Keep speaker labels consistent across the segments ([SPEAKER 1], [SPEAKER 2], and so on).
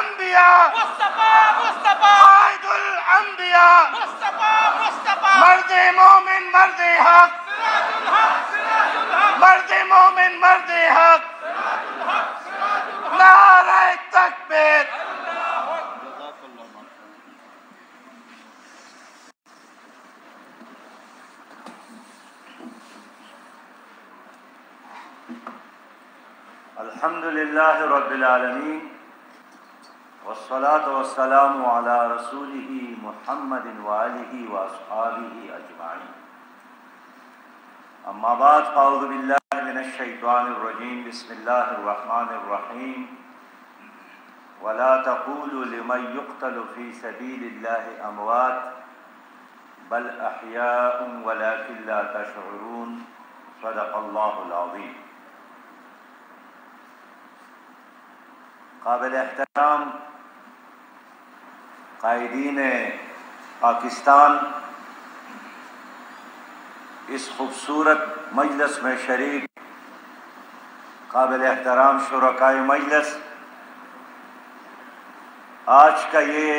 [SPEAKER 1] अंबिया
[SPEAKER 2] मुस्तफा मुस्तफा
[SPEAKER 1] कायदुल अंबिया
[SPEAKER 2] मुस्तफा मुस्तफा
[SPEAKER 1] मर्दे मोमिन मर्दे हक
[SPEAKER 2] सिराजुल हक सिराजुल हक
[SPEAKER 1] मर्दे मोमिन मर्दे हक
[SPEAKER 2] सिराजुल हक सिराजुल हक
[SPEAKER 1] नारे तकबीर। अल्हम्दुलिल्लाह रब्बिल आलमीन वस्सलातु वस्सलामु अला रसूलिही मुहम्मदिन व आलिही व अस्हाबिही अजमाइन। अम्मा बाद अऊज़ु बिल्लाहि मिनश शैतानिर रजीम बिस्मिल्लाहिर रहमानिर रहीम वला तक़ूलू लिमन युक़्तलु फ़ी सबीलिल्लाहि अमवात बल अहयाउन वलाकिन ला तशऊरून सदक़ल्लाहुल अज़ीम। काबिल एहतराम कायदीन पाकिस्तान, इस खूबसूरत मजलिस में शरीक काबिल एहतराम शुरकाए मजलिस, आज का ये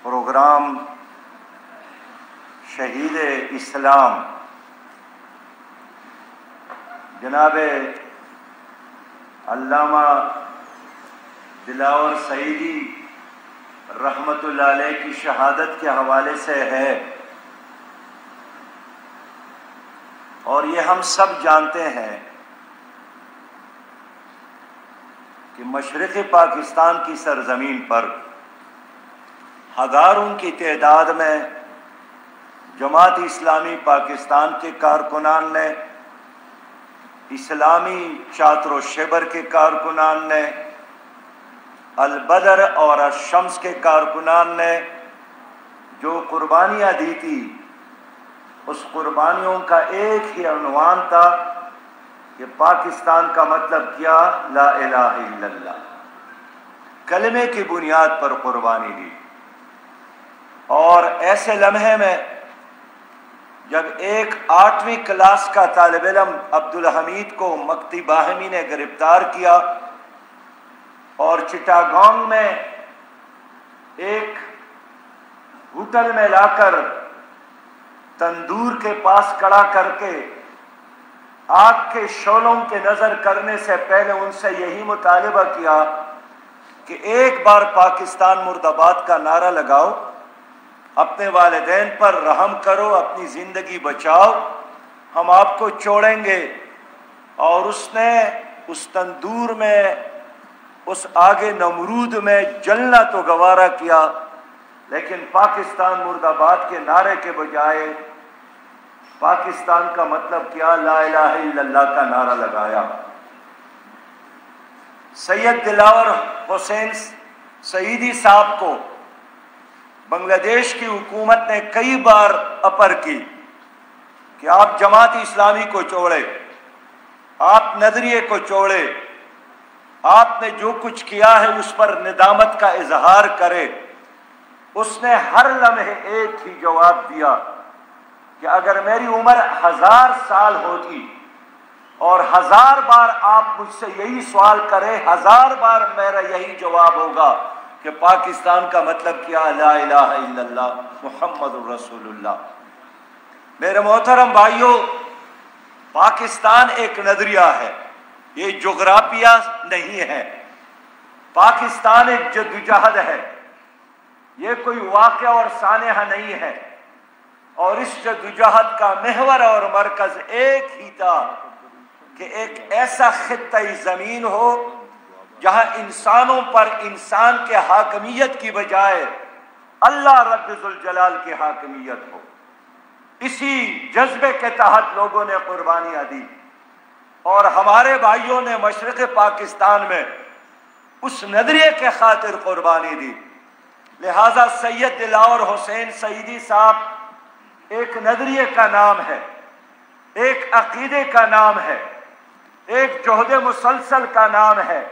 [SPEAKER 1] प्रोग्राम शहीद इस्लाम जनाब अल्लामा दिलावर सईदी रहमतुल्लाह अलैह की शहादत के हवाले से है। और ये हम सब जानते हैं कि मशरिक़ी पाकिस्तान की सरजमीन पर हज़ारों की तादाद में जमात इस्लामी पाकिस्तान के कारकुनान ने, इस्लामी चातरो शिबर के कारकुनान ने, अल-बदर और अश-शम्स के कारकुनान ने जो कुर्बानियाँ दी थी, उस कुर्बानियों का एक ही उन्वान था कि पाकिस्तान का मतलब क्या, ला इलाहा इल्लल्लाह, कलमे की बुनियाद पर कुर्बानी दी। और ऐसे लम्हे में जब एक 8वीं क्लास का तालिब इल्म अब्दुल हमीद को मक्ती बाहमी ने गिरफ्तार किया और चिटागोंग में एक होटल में लाकर तंदूर के पास खड़ा करके आग के शोलों के नजर करने से पहले उनसे यही मुतालिबा किया कि एक बार पाकिस्तान मुर्दाबाद का नारा लगाओ, अपने वालिदैन पर रहम करो, अपनी जिंदगी बचाओ, हम आपको छोड़ेंगे। और उसने उस तंदूर में, उस आगे नमरूद में जलना तो गवारा किया, लेकिन पाकिस्तान मुर्दाबाद के नारे के बजाय पाकिस्तान का मतलब क्या, ला इलाहा इल्लल्लाह का नारा लगाया। सैयद दिलावर हुसैन सईदी साहब को बांग्लादेश की हुकूमत ने कई बार अपर की कि आप जमात इस्लामी को छोड़े, आप नजरिए को छोड़े, आपने जो कुछ किया है उस पर निदामत का इजहार करे। उसने हर लम्हे एक ही जवाब दिया कि अगर मेरी उम्र 1000 साल होती और 1000 बार आप मुझसे यही सवाल करें, 1000 बार मेरा यही जवाब होगा कि पाकिस्तान का मतलब क्या, ला इलाहा इल्लल्लाह मुहम्मदुर रसूलुल्लाह। मेरे मोहतरम भाइयों, पाकिस्तान एक नजरिया है, ये जोग्राफिया नहीं है। पाकिस्तान एक जद्दोजहद है, ये कोई वाक़या और सानेहा नहीं है। और इस जद्दोजहद का महवर और मरकज एक ही था कि एक ऐसा खित्ता ज़मीन हो जहां इंसानों पर इंसान के हाकमियत की बजाय अल्लाह रब्बुल जलाल की हाकमियत हो। इसी जज्बे के तहत लोगों ने कुर्बानियां दी और हमारे भाइयों ने मशरिक़ पाकिस्तान में उस नजरिए के खातिर कुर्बानी दी। लिहाजा सैयद दिलावर हुसैन सईदी साहब एक नजरिए का नाम है, एक अकीदे का नाम है, एक जोहदे मुसलसल का नाम है।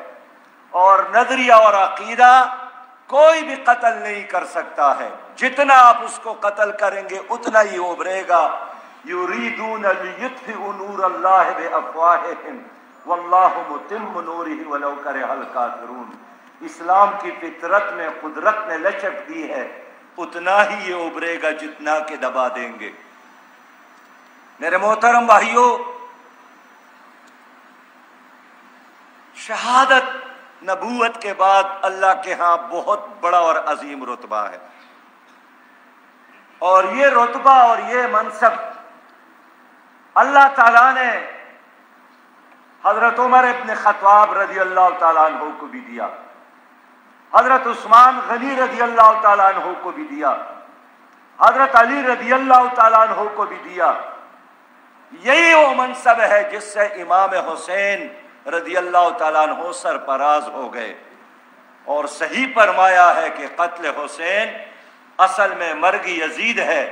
[SPEAKER 1] और नजरिया और अकीदा कोई भी कत्ल नहीं कर सकता है, जितना आप उसको कत्ल करेंगे उतना ही उभरेगा। युरीदून लियुत्फिउ नूरल्लाहि बिअफ़वाहिहिम वल्लाहु मुतिम्मु नूरिही वलौ करिहल काफ़िरून। इस्लाम की फितरत में कुदरत ने लचक दी है, उतना ही ये उभरेगा जितना के दबा देंगे। मेरे मोहतरम भाइयों, शहादत नबूवत के बाद अल्लाह के यहाँ बहुत बड़ा और अजीम रुतबा है, और ये रुतबा और ये मनसब अल्लाह ताला ने हजरत उमर इब्न खत्ताब रजी अल्लाह ताला अन्हु को भी दिया, हजरत उस्मान गनी रजी अल्लाह ताला अन्हु को भी दिया, हजरत अली रजी अल्लाह ताला अन्हु को भी दिया। यही वो मनसब है जिससे इमाम हुसैन रजी अल्लाह ताला अन्हु सरफराज हो गए। और सही फरमाया है कि कत्ल हुसैन असल में मर्ग यजीद है,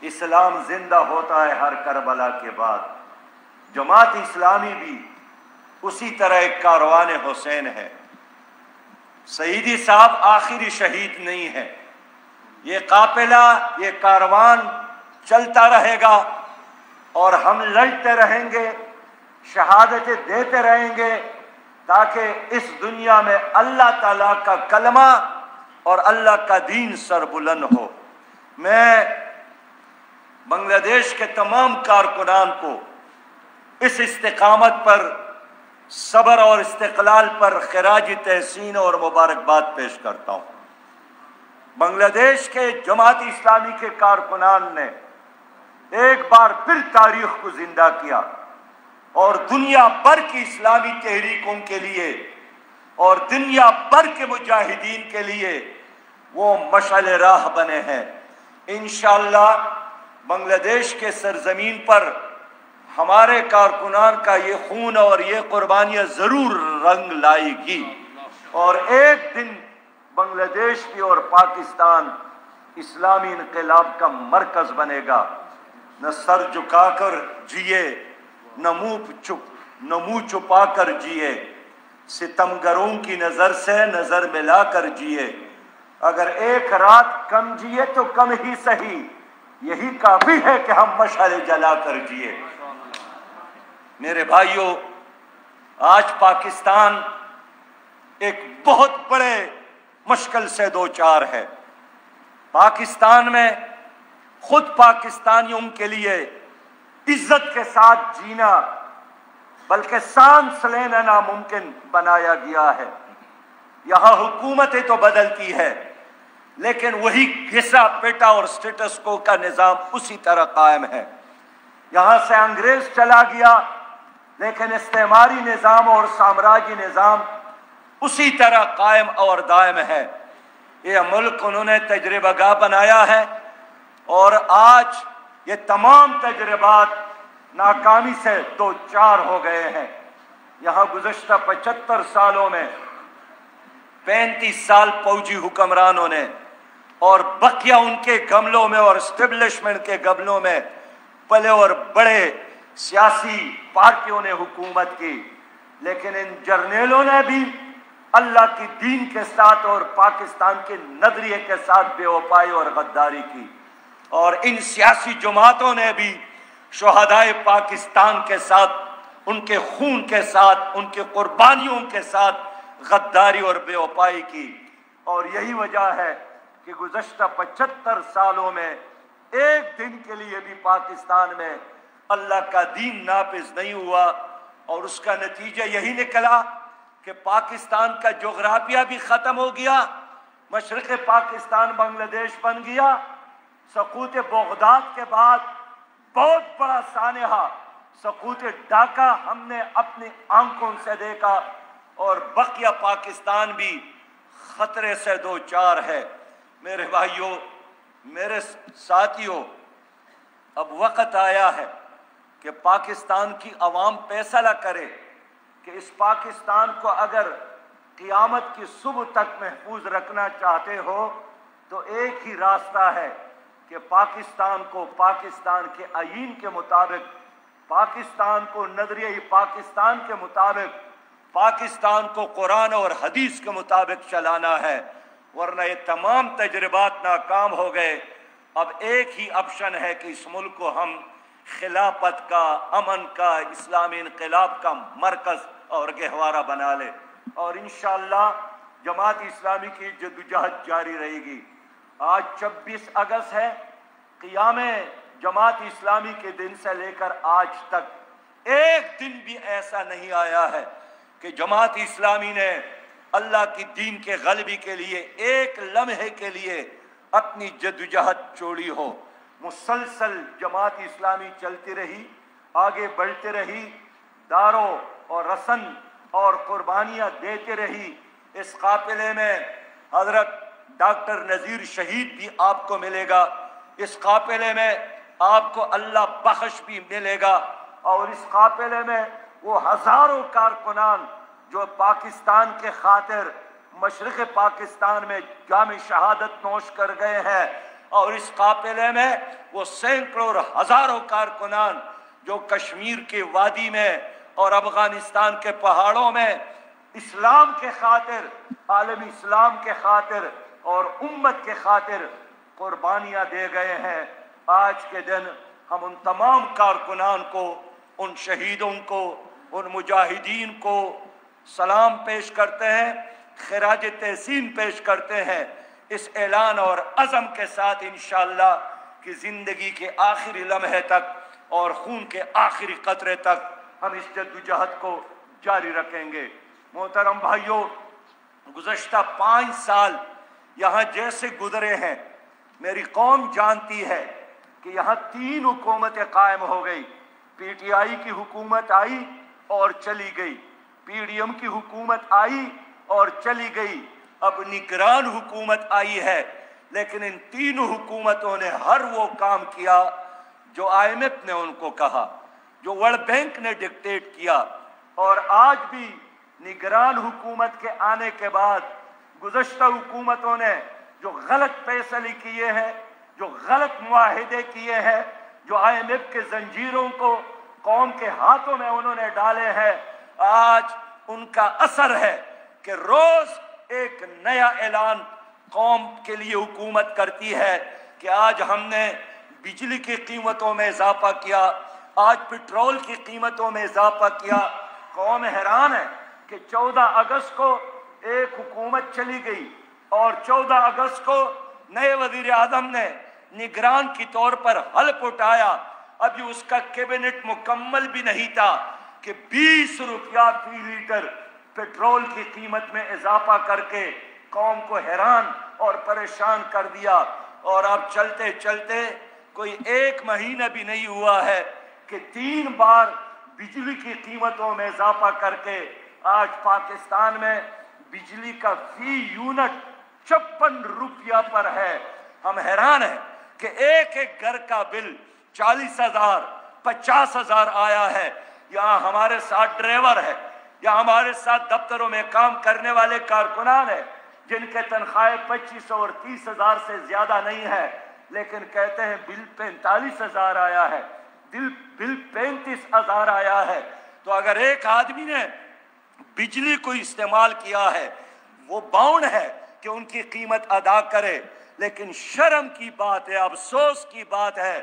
[SPEAKER 1] इस्लाम जिंदा होता है हर करबला के बाद। जमात इस्लामी भी उसी तरह एक कारवान हुसैन है। सईदी साहब आखिरी शहीद नहीं है, ये काफिला, ये कारवान चलता रहेगा और हम लड़ते रहेंगे, शहादतें देते रहेंगे, ताकि इस दुनिया में अल्लाह ताला का कलमा और अल्लाह का दीन सरबुलंद हो। मैं बांग्लादेश के तमाम कारकुनान को इस इस्तिकामत पर, सबर और इस्तिकलाल पर खिराजी तहसीन और मुबारकबाद पेश करता हूँ। बांग्लादेश के जमात इस्लामी के कारकुनान ने एक बार फिर तारीख को जिंदा किया और दुनिया भर की इस्लामी तहरीकों के लिए और दुनिया भर के मुजाहिदीन के लिए वो मशाल राह बने हैं। इंशाअल्लाह बांग्लादेश के सरजमीन पर हमारे कारकुनान का ये खून और ये कुर्बानियाँ ज़रूर रंग लाएगी, और एक दिन बांग्लादेश भी और पाकिस्तान इस्लामी इनकलाब का मरकज बनेगा। न सर झुकाकर जिए, न मुंह छुपा कर जिए, सितमगरों की नज़र से नज़र मिलाकर जिए। अगर एक रात कम जिए तो कम ही सही, यही काफी है कि हम मशाले जला कर जिए। मेरे भाइयों, आज पाकिस्तान एक बहुत बड़े मुश्किल से दो चार है। पाकिस्तान में खुद पाकिस्तानियों के लिए इज्जत के साथ जीना बल्कि सांस लेना नामुमकिन बनाया गया है। यहाँ हुकूमतें तो बदलती है, लेकिन वही घिसा पेटा और स्टेटस को का निज़ाम उसी तरह कायम है। यहाँ से अंग्रेज चला गया, लेकिन इस्तेमारी निज़ाम और साम्राज्य निज़ाम उसी तरह कायम और दायम है। ये मुल्क उन्होंने तजर्बागाह बनाया है, और आज ये तमाम तजर्बात नाकामी से दो चार हो गए हैं। यहाँ गुज़श्ता 75 सालों में 35 साल फौजी हुक्मरानों ने और बकिया उनके गमलों में और स्टेब्लिशमेंट के गमलों में पले और बड़े सियासी पार्टियों ने हुकूमत की, लेकिन इन जर्नेलों ने भी अल्लाह की दीन के साथ और पाकिस्तान के नजरिए के साथ बेवफाई और गद्दारी की, और इन सियासी जमातों ने भी शुहदाए पाकिस्तान के साथ, उनके खून के साथ, उनके कुर्बानियों के साथ गद्दारी और बेवफाई की। और यही वजह है कि गुज़श्ता 75 सालों में एक दिन के लिए भी पाकिस्तान में अल्लाह का दीन नाफिज नहीं हुआ, और उसका नतीजा यही निकला कि पाकिस्तान का जोग्राफिया भी ख़त्म हो गया। मशरक़ पाकिस्तान बांग्लादेश बन गया। सकूत बगदाद के बाद बहुत बड़ा सानहा सकूत ढाका हमने अपनी आंखों से देखा, और बकिया पाकिस्तान भी खतरे से दो चार है। मेरे भाइयों, मेरे साथियों, अब वक्त आया है कि पाकिस्तान की अवाम फैसला करे कि इस पाकिस्तान को अगर क़ियामत की सुबह तक महफूज रखना चाहते हो तो एक ही रास्ता है कि पाकिस्तान को पाकिस्तान के आईन के मुताबिक, पाकिस्तान को नजरिए पाकिस्तान के मुताबिक, पाकिस्तान को कुरान और हदीस के मुताबिक चलाना है, वरना ये तमाम तजर्बात नाकाम हो गए। अब एक ही ऑप्शन है कि इस मुल्क को हम खिलाफत का, अमन का, इस्लामी इनकलाब का मरकज और गहवारा बना ले, और इंशाअल्लाह जमात इस्लामी की जद्दोजहद जारी रहेगी। आज 26 अगस्त है। क़ियाम जमात इस्लामी के दिन से लेकर आज तक एक दिन भी ऐसा नहीं आया है कि जमात इस्लामी ने अल्लाह की दीन के गलबी के लिए एक लम्हे के लिए अपनी जद्दोजहद छोड़ी हो। मुसलसल जमात इस्लामी चलती रही, आगे बढ़ती रही, दारो और रसन और कुर्बानियाँ देती रही। इस काफिले में हजरत डॉक्टर नज़ीर शहीद भी आपको मिलेगा, इस काफिले में आपको अल्लाह बख्श भी मिलेगा, और इस काफिले में वो हजारों कारकुनान जो पाकिस्तान के खातिर मशरिक़ पाकिस्तान में जाम शहादत नोश कर गए हैं, और इस काफिले में वो सैकड़ों और हजारों कारकुनान जो कश्मीर के वादी में और अफगानिस्तान के पहाड़ों में इस्लाम के खातिर, आलमी इस्लाम के खातिर और उम्मत के खातिर कुर्बानियाँ दे गए हैं। आज के दिन हम उन तमाम कारकुनान को, उन शहीदों को, उन मुजाहिदीन को सलाम पेश करते हैं, खिराज तहसीन पेश करते हैं, इस ऐलान और अज़म के साथ इंशाअल्लाह कि ज़िंदगी के आखिरी लम्हे तक और खून के आखिरी कतरे तक हम इस जद्दोजहद को जारी रखेंगे। मोहतरम भाइयों, गुज़श्ता 5 साल यहाँ जैसे गुजरे हैं, मेरी कौम जानती है कि यहाँ 3 हुकूमतें कायम हो गई। PTI की हुकूमत आई और चली गई, PDM की हुकूमत आई और चली गई, अब निगरान हुकूमत आई है। लेकिन इन 3 हुकूमतों ने हर वो काम किया जो IMF ने उनको कहा, जो वर्ल्ड बैंक ने डिक्टेट किया। और आज भी निगरान हुकूमत के आने के बाद गुज़श्ता हुकूमतों ने जो गलत फैसले किए हैं, जो गलत मुआहिदे किए हैं, जो IMF के जंजीरों को कौम के हाथों में उन्होंने डाले हैं, आज उनका असर है कि रोज एक नया ऐलान कौम के लिए हुकूमत करती है कि आज हमने बिजली की कीमतों में इजाफा किया, आज पेट्रोल की कीमतों में इजाफा किया। कौम हैरान है कि 14 अगस्त को एक हुकूमत चली गई और 14 अगस्त को नए वजीर आजम ने निगरान के तौर पर हल्फ उठाया। अभी उसका कैबिनेट मुकम्मल भी नहीं था कि 20 रुपया फी लीटर पेट्रोल की कीमत में इजाफा करके कौम को हैरान और परेशान कर दिया। और अब चलते चलते कोई 1 महीना भी नहीं हुआ है कि 3 बार बिजली की कीमतों में इजाफा करके आज पाकिस्तान में बिजली का फी यूनिट 56 रुपया पर है। हम हैरान हैं कि एक एक घर का बिल 40,000 50,000 आया है। यहाँ हमारे साथ ड्राइवर है या हमारे साथ दफ्तरों में काम करने वाले कारकुनान है जिनके तनख्वाहें 2500 और 30,000 से ज्यादा नहीं है, लेकिन कहते हैं बिल 45,000 आया है, बिल 35,000 आया है। तो अगर एक आदमी ने बिजली को इस्तेमाल किया है, वो बाउंड है कि उनकी कीमत अदा करे। लेकिन शर्म की बात है, अफसोस की बात है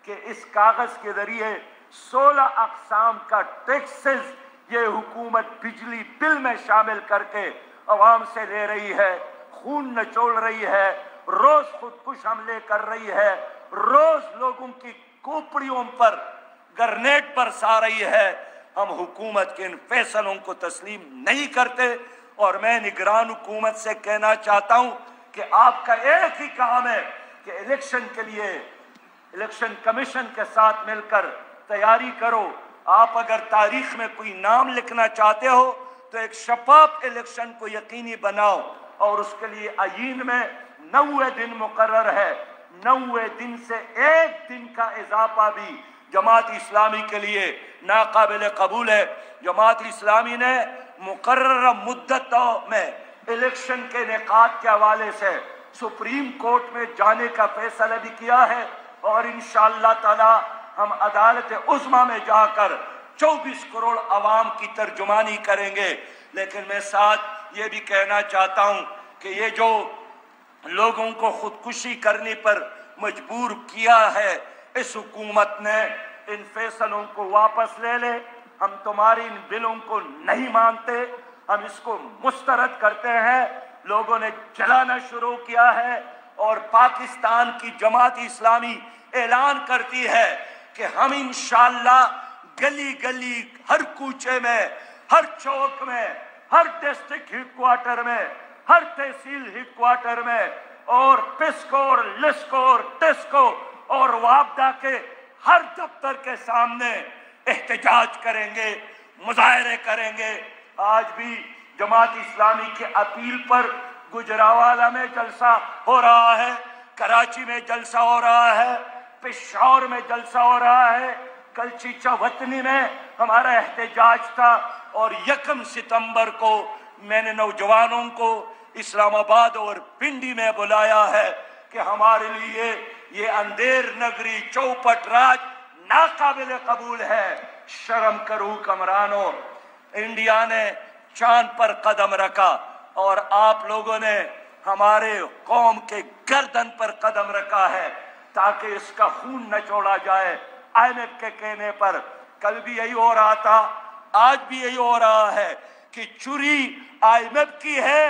[SPEAKER 1] कि इस कागज के जरिए 16 अक़साम का टैक्सेस ये हुकूमत बिजली बिल में शामिल करके अवाम से ले रही है, खून नचोड़ रही है, रोज खुदकुश हमले कर रही है, रोज लोगों की खोपड़ियों पर ग्रेनेड बरसा रही है। हम हुकूमत के इन फैसलों को तस्लीम नहीं करते। और मैं निगरान हुकूमत से कहना चाहता हूं कि आपका एक ही काम है कि इलेक्शन के लिए इलेक्शन कमीशन के साथ मिलकर तैयारी करो। आप अगर तारीख में कोई नाम लिखना चाहते हो तो एक शफाफ इलेक्शन को यकीनी बनाओ, और उसके लिए आईन में 90 दिन मुकर्रर है। 90 दिन से एक दिन का इजाफा भी जमात इस्लामी के लिए नाकाबिल कबूल है। जमात इस्लामी ने मुकर्रर मुद्दतों में इलेक्शन के निकात के हवाले से सुप्रीम कोर्ट में जाने का फैसला भी किया है, और इंशाअल्लाह ताला हम अदालत उज़्मा में जाकर 24 करोड़ अवाम की तर्जुमानी करेंगे। लेकिन मैं साथ ये भी कहना चाहता हूँ कि ये जो लोगों को खुदकुशी करने पर मजबूर किया है, इस हुकूमत ने इन फैसलों को वापस ले ले। हम तुम्हारी इन बिलों को नहीं मानते, हम इसको मुस्तरद करते हैं। लोगों ने जलाना शुरू किया है और पाकिस्तान की जमात इस्लामी ऐलान करती है कि हम इंशाअल्लाह गली गली, हर कूचे में, हर चौक में, हर डिस्ट्रिक्ट हेडक्वार्टर में, हर तहसील हेडक्वार्टर में और पिस्को और लिस्को और टिस्को और वापदा के हर दफ्तर के सामने एहतजाज करेंगे, मुजाहरे करेंगे। आज भी जमात इस्लामी के अपील पर गुजरावाला में जलसा हो रहा है, कराची में जलसा हो रहा है, पेशावर में जलसा हो रहा है, कल चीचा वतनी में हमारा एहतजाज था और 1 सितंबर को मैंने नौजवानों को इस्लामाबाद और पिंडी में बुलाया है कि हमारे लिए ये अंधेर नगरी चौपट राज नाकाबिल कबूल है। शर्म करो हुक्मरानों, इंडिया ने चांद पर कदम रखा और आप लोगों ने हमारे कौम के गर्दन पर कदम रखा है ताकि इसका खून न छोड़ा जाए। IMF के कहने पर कल भी यही हो रहा था, आज भी यही हो रहा है कि चुरी IMF की है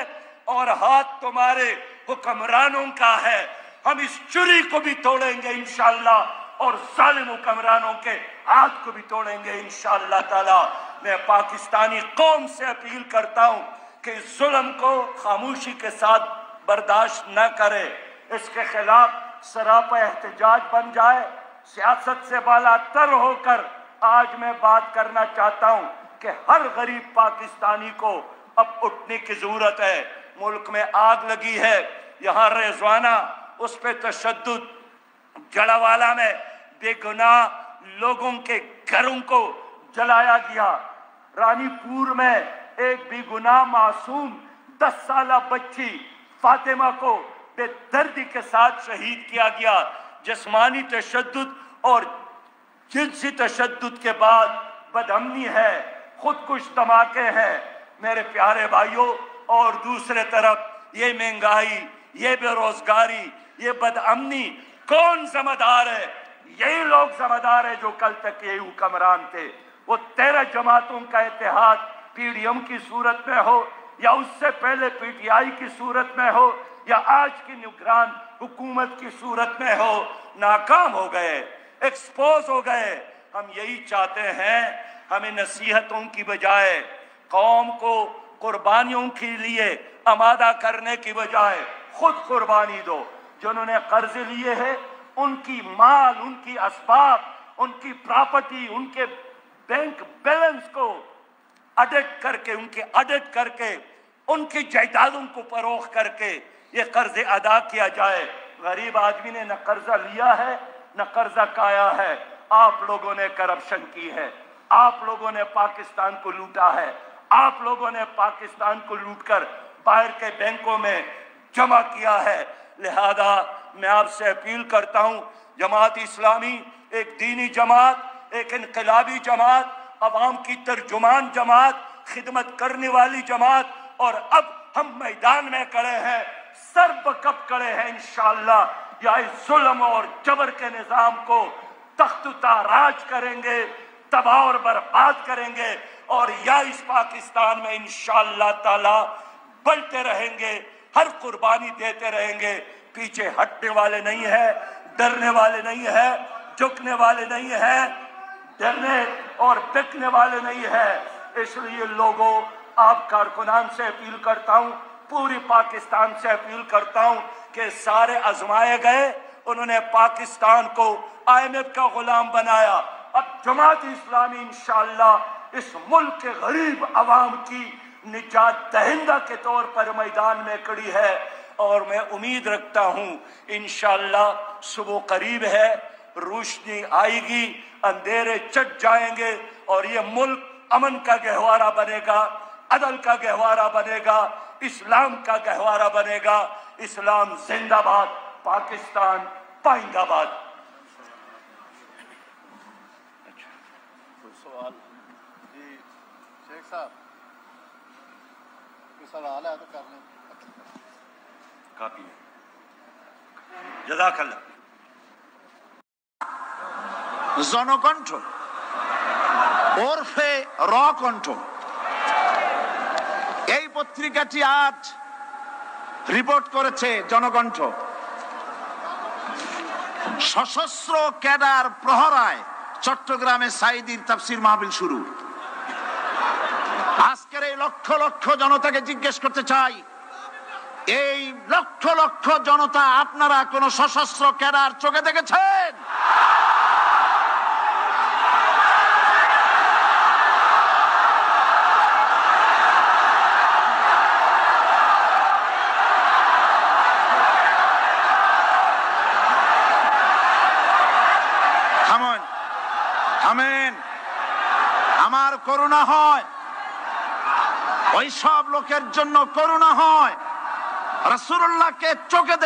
[SPEAKER 1] और हाथ तुम्हारे हुक्मरानों का है। हम इस चुरी को भी तोड़ेंगे इंशाअल्लाह और जालिम हुक्मरानों के हाथ को भी तोड़ेंगे इंशाअल्लाह ताला। मैं पाकिस्तानी कौम से अपील करता हूं कि इस जुल्म को खामोशी के साथ बर्दाश्त न करे, इसके खिलाफ सरापा एहतजाज बन जाए। सियासत से बालातर होकर आज मैं बात करना चाहता हूं कि हर गरीब पाकिस्तानी को अब उठने की जरूरत है। मुल्क में आग लगी है, यहाँ रिजवाना उस पर तशद्दुद, जड़ावाला में बेगुनाह लोगों के घरों को जलाया गया, रानीपुर में एक बेगुनाह मासूम 10 साल बच्ची फातिमा को बेदर्दी के साथ शहीद किया गया। जिस्मानी तशद्दुद और जिनसी तशद्दुद के बाद बदअमनी है, खुदकुश धमाके हैं मेरे प्यारे भाइयों। और दूसरे तरफ ये महंगाई, ये बेरोजगारी, ये बदअमनी, कौन जिम्मेदार है? यही लोग जिम्मेदार है जो कल तक यही हुक्मरान थे। वो 13 जमातों का इत्तेहाद PDM की सूरत में हो या उससे पहले PTI की सूरत में हो या आज की निगरान हुकूमत की सूरत में हो, नाकाम हो गए, एक्सपोज हो गए। हम यही चाहते हैं, हमें नसीहतों की बजाय कौम को कुर्बानियों के लिए आमादा करने की बजाय खुद कुर्बानी दो। जिन्होंने कर्ज लिए हैं उनकी माल, उनकी असबाब, उनकी प्रॉपर्टी, उनके बैंक बैलेंस को ऑडिट करके उनकी जायदादों को फरोख्त करके ये कर्ज अदा किया जाए। गरीब आदमी ने न कर्जा लिया है न कर्जा काया है। आप लोगों ने करप्शन की है, आप लोगों ने पाकिस्तान को लूटा है, आप लोगों ने पाकिस्तान को लूटकर बाहर के बैंकों में जमा किया है। लिहाजा मैं आपसे अपील करता हूं, जमात इस्लामी एक दीनी जमात, एक इनकलाबी जमात, अवाम की तर्जुमान जमात, खिदमत करने वाली जमात, और अब हम मैदान में खड़े हैं, सर बकप खड़े हैं इंशाअल्लाह। या इस जुल्म और जबर के निजाम को तख्त-उ-ताराज करेंगे, तबाह और बर्बाद करेंगे, और या इस पाकिस्तान में इंशाअल्लाह ताला बढ़ते रहेंगे, हर कुर्बानी देते रहेंगे। पीछे हटने वाले नहीं है, डरने वाले नहीं है, झुकने वाले नहीं है, डरने और बिकने वाले नहीं है। इसलिए लोगों, आप कारकुनान से अपील करता हूं, पूरी पाकिस्तान से अपील करता हूं कि सारे आजमाए गए, उन्होंने पाकिस्तान को IMF का गुलाम बनाया। अब जमात इस्लामी इंशाअल्लाह इस मुल्क के गरीब अवाम की निजात दहिंदा के तौर पर मैदान में खड़ी है, और मैं उम्मीद रखता हूं इंशाअल्लाह सुबह करीब है, रोशनी आएगी, अंधेरे चट जाएंगे और ये मुल्क अमन का गहवारा बनेगा, अदल का गहवारा बनेगा, इस्लाम का गहवारा बनेगा। इस्लाम जिंदाबाद, पाकिस्तान पाइंदाबाद।
[SPEAKER 3] कोई सवाल? जी शेख साहब, कोई सवाल है तो कर लें।
[SPEAKER 1] काफी है, जज़ाकल्लाह।
[SPEAKER 4] জনকণ্ঠ ওরফে র কণ্ঠ এই পত্রিকাটি আজ রিপোর্ট করেছে জনকণ্ঠ, সশস্ত্র ক্যাডার প্রহরায় চট্টগ্রামে সাঈদীর তাফসীর মাহফিল শুরু। আজকের এই লক্ষ লক্ষ জনতাকে জিজ্ঞেস করতে চাই, এই লক্ষ লক্ষ জনতা আপনারা কোন সশস্ত্র ক্যাডার চোখে দেখেছেন? থামেন, আমার করুণা হয়, ওই সব লোকের জন্য করুণা হয়। রাসূলুল্লাহকে চোখে